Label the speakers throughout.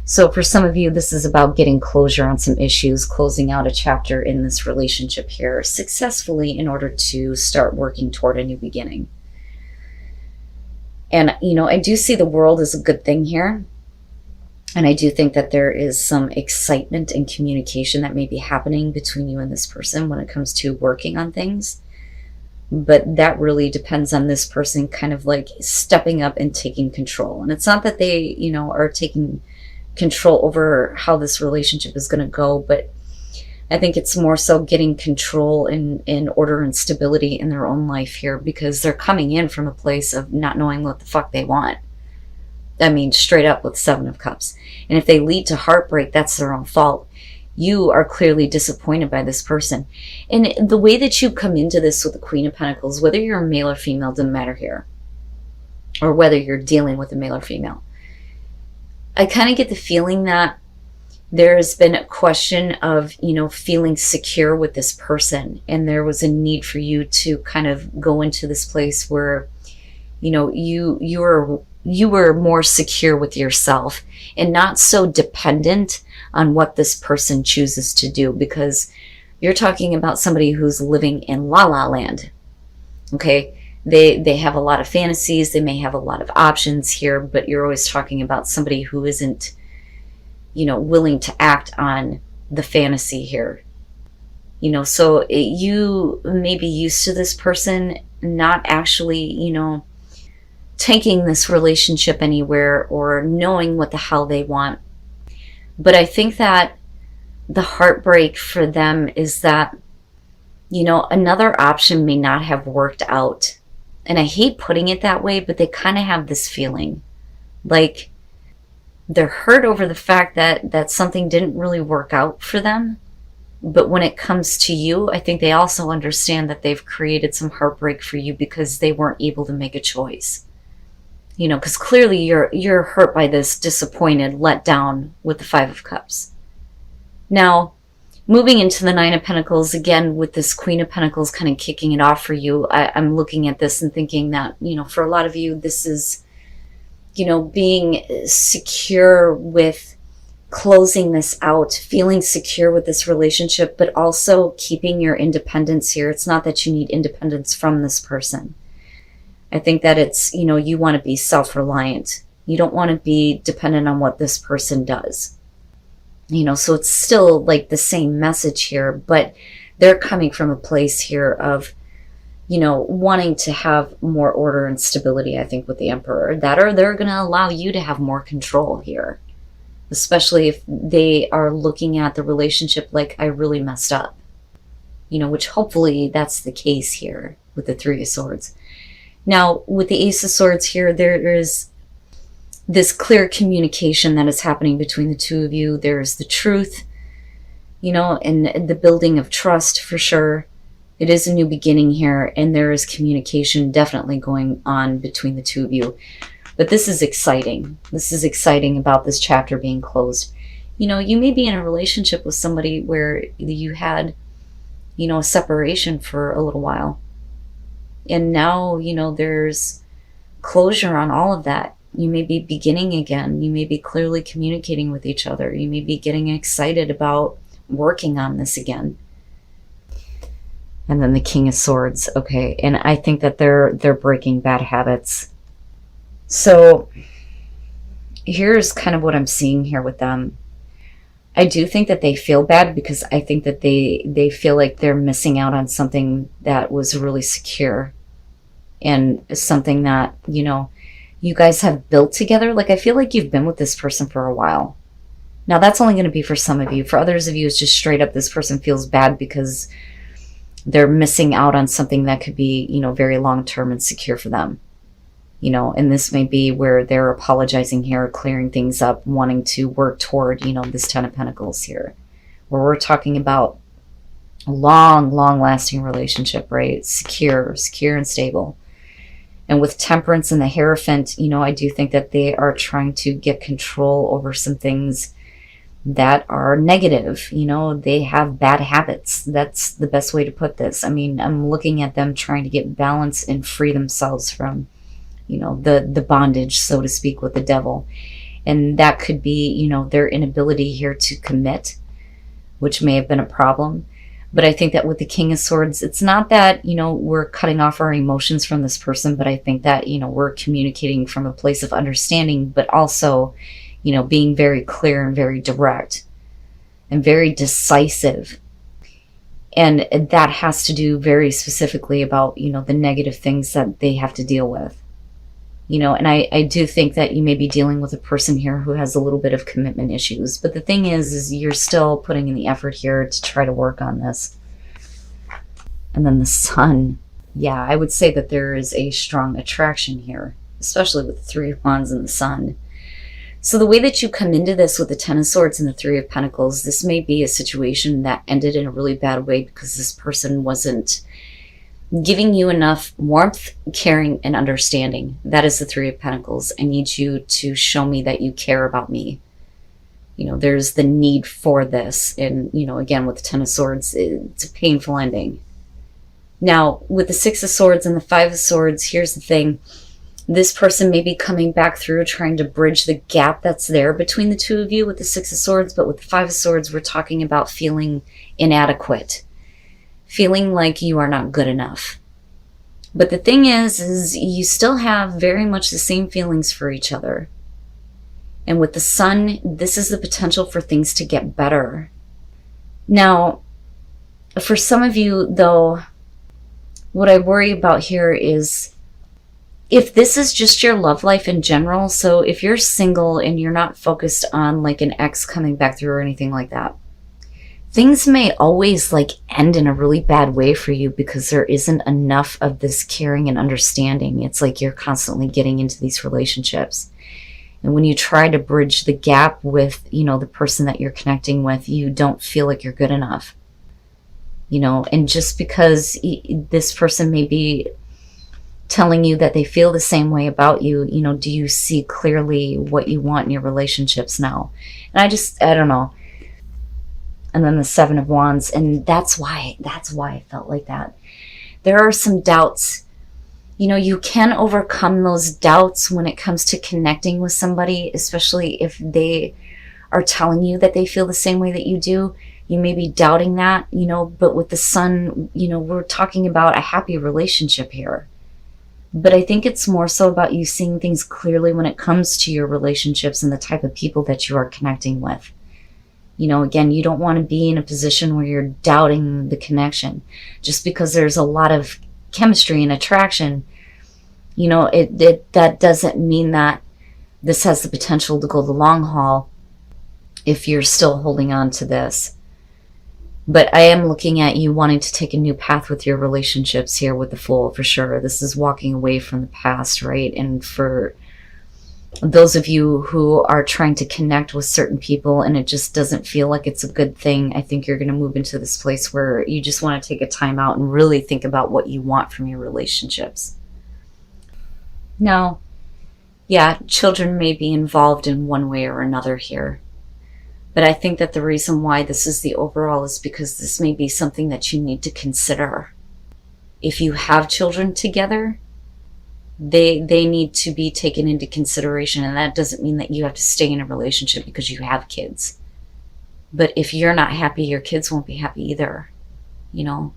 Speaker 1: So for some of you, this is about getting closure on some issues, closing out a chapter in this relationship here successfully in order to start working toward a new beginning. And, you know, I do see the world as a good thing here. And I do think that there is some excitement and communication that may be happening between you and this person when it comes to working on things. But that really depends on this person kind of like stepping up and taking control. And it's not that they, you know, are taking control over how this relationship is going to go, but I think it's more so getting control in order and stability in their own life here, because they're coming in from a place of not knowing what the fuck they want. I mean, straight up with 7 of Cups. And if they lead to heartbreak, that's their own fault. You are clearly disappointed by this person. And the way that you come into this with the Queen of Pentacles, whether you're a male or female, doesn't matter here. Or whether you're dealing with a male or female. I kind of get the feeling that there's been a question of, you know, feeling secure with this person. And there was a need for you to kind of go into this place where, you know, you were more secure with yourself and not so dependent on what this person chooses to do, because you're talking about somebody who's living in la la land. Okay, they have a lot of fantasies, they may have a lot of options here, but you're always talking about somebody who isn't, you know, willing to act on the fantasy here. You know, so you may be used to this person not actually, you know, taking this relationship anywhere or knowing what the hell they want. But I think that the heartbreak for them is that, you know, another option may not have worked out. And I hate putting it that way, but they kind of have this feeling like they're hurt over the fact that something didn't really work out for them. But when it comes to you, I think they also understand that they've created some heartbreak for you because they weren't able to make a choice. You know, because clearly you're hurt by this, disappointed, let down with the 5 of Cups. Now, moving into the 9 of Pentacles, again, with this Queen of Pentacles kind of kicking it off for you, I'm looking at this and thinking that, you know, for a lot of you, this is, you know, being secure with closing this out, feeling secure with this relationship, but also keeping your independence here. It's not that you need independence from this person. I think that it's, you know, you want to be self-reliant. You don't want to be dependent on what this person does. You know, so it's still like the same message here, but they're coming from a place here of, you know, wanting to have more order and stability, I think, with the Emperor. That, or they're going to allow you to have more control here. Especially if they are looking at the relationship like, I really messed up. You know, which hopefully that's the case here with the 3 of Swords. Now, with the Ace of Swords here, there is this clear communication that is happening between the 2 of you. There's the truth, you know, and the building of trust for sure. It is a new beginning here, and there is communication definitely going on between the 2 of you. But this is exciting. This is exciting about this chapter being closed. You know, you may be in a relationship with somebody where you had, you know, a separation for a little while. And now, you know, there's closure on all of that. You may be beginning again. You may be clearly communicating with each other. You may be getting excited about working on this again. And then the King of Swords. Okay, and I think that they're breaking bad habits. So here's kind of what I'm seeing here with them. I do think that they feel bad because I think that they feel like they're missing out on something that was really secure and something that, you know, you guys have built together. Like, I feel like you've been with this person for a while. Now, that's only going to be for some of you. For others of you, it's just straight up this person feels bad because they're missing out on something that could be, you know, very long-term and secure for them. You know, and this may be where they're apologizing here, clearing things up, wanting to work toward, you know, this 10 of Pentacles here, where we're talking about a long, long-lasting relationship, right? Secure and stable. And with Temperance and the Hierophant, you know, I do think that they are trying to get control over some things that are negative. You know, they have bad habits. That's the best way to put this. I mean, I'm looking at them trying to get balance and free themselves from, you know, the bondage, so to speak, with the devil. And that could be, you know, their inability here to commit, which may have been a problem. But I think that with the King of Swords, it's not that, you know, we're cutting off our emotions from this person, but I think that, you know, we're communicating from a place of understanding, but also, you know, being very clear and very direct and very decisive. And that has to do very specifically about, you know, the negative things that they have to deal with. You know, and I do think that you may be dealing with a person here who has a little bit of commitment issues. But the thing is you're still putting in the effort here to try to work on this. And then the Sun. Yeah, I would say that there is a strong attraction here, especially with the Three of Wands and the Sun. So the way that you come into this with the Ten of Swords and the Three of Pentacles, this may be a situation that ended in a really bad way because this person wasn't giving you enough warmth, caring, and understanding. That is the Three of Pentacles. I need you to show me that you care about me. You know, there's the need for this. And, you know, again, with the Ten of Swords, it's a painful ending. Now, with the Six of Swords and the Five of Swords, here's the thing. This person may be coming back through trying to bridge the gap that's there between the two of you with the Six of Swords. But with the Five of Swords, we're talking about feeling inadequate. Feeling like you are not good enough. But the thing is you still have very much the same feelings for each other. And with the Sun, this is the potential for things to get better. Now, for some of you, though, what I worry about here is if this is just your love life in general, so if you're single and you're not focused on like an ex coming back through or anything like that, things may always like end in a really bad way for you because there isn't enough of this caring and understanding. It's like you're constantly getting into these relationships. And when you try to bridge the gap with, you know, the person that you're connecting with, you don't feel like you're good enough. You know, and just because this person may be telling you that they feel the same way about you, you know, do you see clearly what you want in your relationships now? And I don't know. And then the Seven of Wands, and that's why I felt like that. There are some doubts. You know, you can overcome those doubts when it comes to connecting with somebody, especially if they are telling you that they feel the same way that you do. You may be doubting that, you know, but with the Sun, you know, we're talking about a happy relationship here. But I think it's more so about you seeing things clearly when it comes to your relationships and the type of people that you are connecting with. You know, again, you don't want to be in a position where you're doubting the connection. Just because there's a lot of chemistry and attraction, you know, that doesn't mean that this has the potential to go the long haul if you're still holding on to this. But I am looking at you wanting to take a new path with your relationships here with the Fool, for sure. This is walking away from the past, right? And for those of you who are trying to connect with certain people and it just doesn't feel like it's a good thing, I think you're going to move into this place where you just want to take a time out and really think about what you want from your relationships. Now, yeah, children may be involved in one way or another here. But I think that the reason why this is the overall is because this may be something that you need to consider. If you have children together, they need to be taken into consideration. And that doesn't mean that you have to stay in a relationship because you have kids. But if you're not happy, your kids won't be happy either, you know.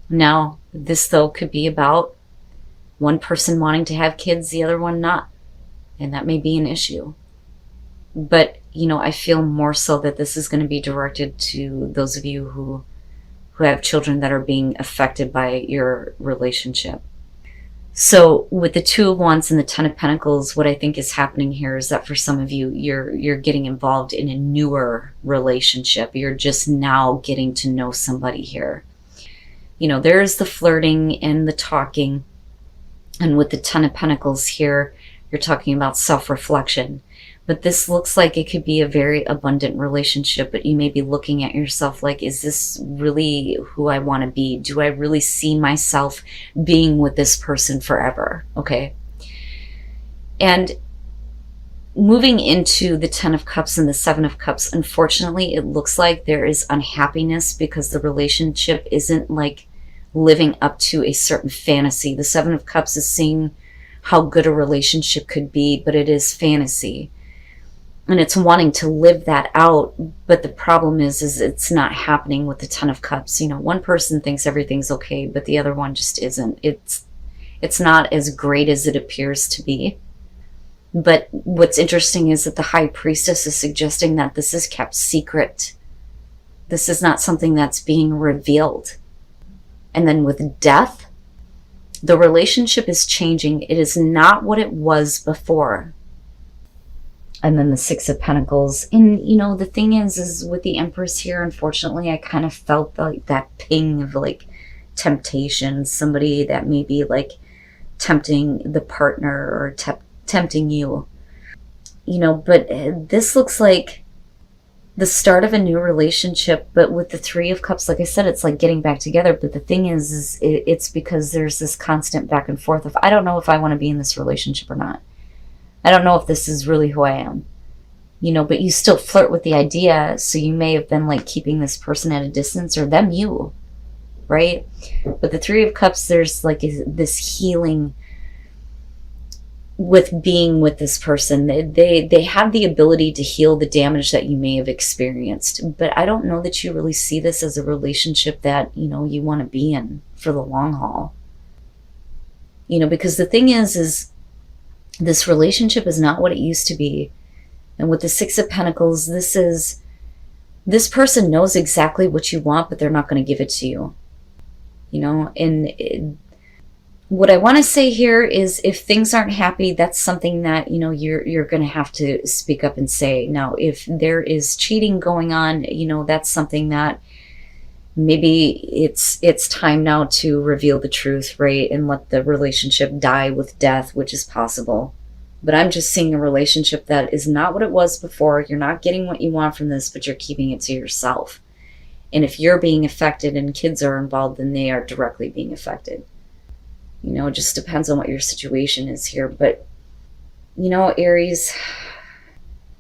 Speaker 1: Now, this though could be about one person wanting to have kids, the other one not. And that may be an issue. But, you know, I feel more so that this is going to be directed to those of you who have children that are being affected by your relationship. So with the Two of Wands and the Ten of Pentacles, what I think is happening here is that for some of you, you're getting involved in a newer relationship. You're just now getting to know somebody here. You know, there's the flirting and the talking. And with the Ten of Pentacles here, you're talking about self-reflection. But this looks like it could be a very abundant relationship, but you may be looking at yourself like, is this really who I want to be? Do I really see myself being with this person forever? Okay. And moving into the Ten of Cups and the Seven of Cups, unfortunately, it looks like there is unhappiness because the relationship isn't like living up to a certain fantasy. The Seven of Cups is seeing how good a relationship could be, but it is fantasy. And it's wanting to live that out, but the problem is it's not happening with the Ten of Cups. You know, one person thinks everything's okay, but the other one just isn't. It's not as great as it appears to be. But what's interesting is that the High Priestess is suggesting that this is kept secret. This is not something that's being revealed. And then with Death, the relationship is changing. It is not what it was before. And then the Six of Pentacles. And, you know, the thing is with the Empress here, unfortunately, I kind of felt like that ping of like temptation. Somebody that may be like tempting the partner or tempting you. You know, but this looks like the start of a new relationship. But with the Three of Cups, like I said, it's like getting back together. But the thing is it's because there's this constant back and forth of, I don't know if I want to be in this relationship or not. I don't know if this is really who I am, you know, but you still flirt with the idea. So you may have been like keeping this person at a distance, or them you, right? But the Three of Cups, there's like this healing with being with this person. They have the ability to heal the damage that you may have experienced. But I don't know that you really see this as a relationship that, you know, you want to be in for the long haul. You know, because the thing is this relationship is not what it used to be. And with the Six of Pentacles, this person knows exactly what you want, but they're not going to give it to you. You know, and what I want to say here is, if things aren't happy, that's something that, you know, you're going to have to speak up and say. Now, if there is cheating going on, you know, that's something that maybe it's time now to reveal the truth, right? And let the relationship die with death, which is possible. But I'm just seeing a relationship that is not what it was before. You're not getting what you want from this, but you're keeping it to yourself. And if you're being affected and kids are involved, then they are directly being affected. You know, it just depends on what your situation is here. But, you know, Aries,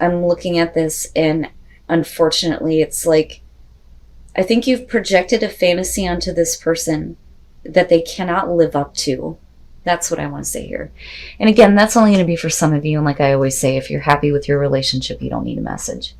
Speaker 1: I'm looking at this, and unfortunately, it's like, I think you've projected a fantasy onto this person that they cannot live up to. That's what I want to say here. And again, that's only going to be for some of you. And like I always say, if you're happy with your relationship, you don't need a message.